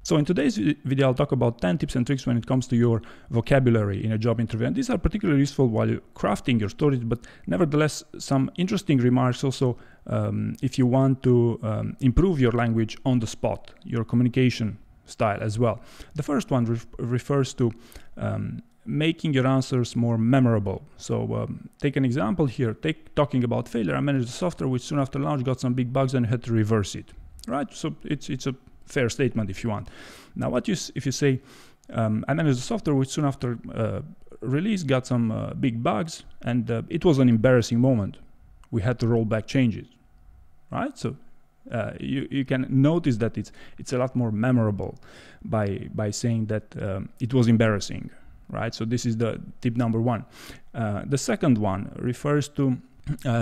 So in today's video, I'll talk about 10 tips and tricks when it comes to your vocabulary in a job interview. And these are particularly useful while you're crafting your stories, but nevertheless, some interesting remarks also if you want to improve your language on the spot, your communication style as well. The first one refers to making your answers more memorable. So take an example here. Talking about failure. I managed the software which soon after launch got some big bugs and had to reverse it. Right? So it's a fair statement if you want. Now, if you say I managed the software which soon after release got some big bugs and it was an embarrassing moment. We had to roll back changes. Right? So you can notice that it's a lot more memorable by saying that it was embarrassing. Right, so this is the tip number one. The second one refers to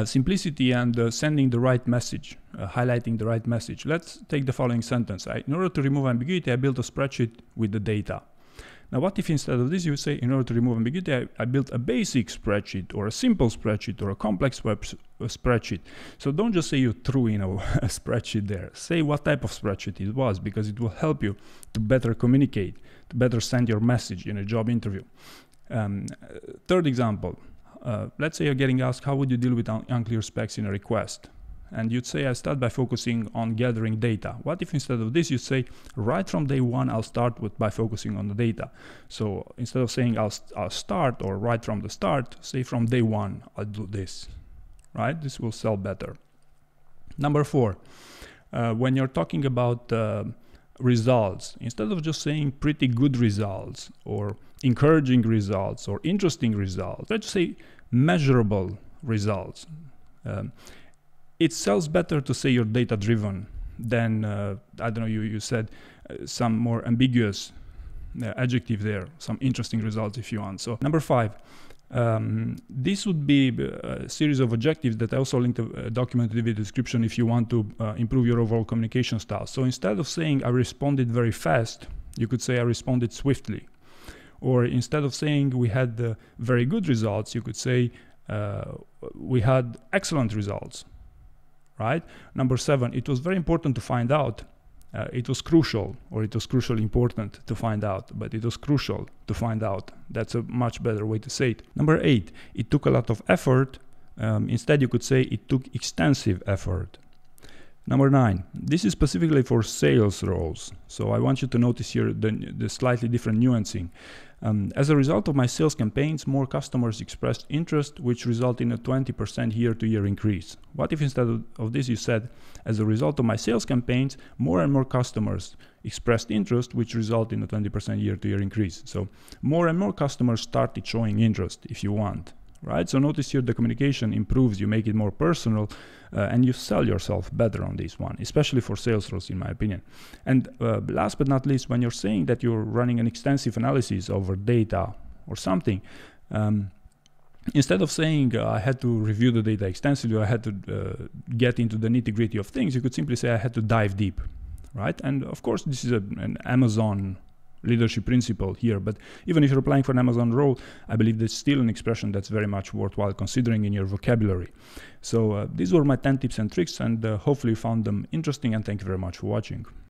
simplicity and sending the right message, highlighting the right message. Let's take the following sentence. In order to remove ambiguity, I built a spreadsheet with the data. Now, what if instead of this you say, in order to remove ambiguity, I built a basic spreadsheet or a simple spreadsheet or a complex spreadsheet. So don't just say you threw in a spreadsheet there. Say what type of spreadsheet it was, because it will help you to better communicate, to better send your message in a job interview. Third example, let's say you're getting asked, how would you deal with unclear specs in a request? And you'd say, I start by focusing on gathering data. What if instead of this, you say, right from day one, I'll start by focusing on the data. So instead of saying I'll start or right from the start, say from day one, I'll do this, right? This will sell better. Number 4, when you're talking about results, instead of just saying pretty good results or encouraging results or interesting results, let's say measurable results. It sells better to say you're data-driven than, I don't know, you said some more ambiguous adjective there, some interesting results if you want. So number 5, this would be a series of objectives that I also linked a document in the video description if you want to improve your overall communication style. So instead of saying I responded very fast, you could say I responded swiftly. Or instead of saying we had very good results, you could say we had excellent results. Right? Number 7, it was very important to find out. It was crucial, or it was crucially important to find out, but it was crucial to find out. That's a much better way to say it. Number 8, it took a lot of effort. Instead, you could say it took extensive effort. Number 9, this is specifically for sales roles. So I want you to notice here the slightly different nuancing. As a result of my sales campaigns, more customers expressed interest, which resulted in a 20% year-to-year increase. What if instead of this you said, as a result of my sales campaigns, more and more customers expressed interest, which resulted in a 20% year-to-year increase. So more and more customers started showing interest if you want. Right? So notice here the communication improves, you make it more personal, and you sell yourself better on this one, especially for sales roles, in my opinion. And last but not least, when you're saying that you're running an extensive analysis over data or something, instead of saying I had to review the data extensively, or I had to get into the nitty-gritty of things, you could simply say I had to dive deep, right? And of course, this is an Amazon leadership principle here, but even if you're applying for an Amazon role, I believe that's still an expression that's very much worthwhile considering in your vocabulary. So these were my 10 tips and tricks, and hopefully you found them interesting, and thank you very much for watching.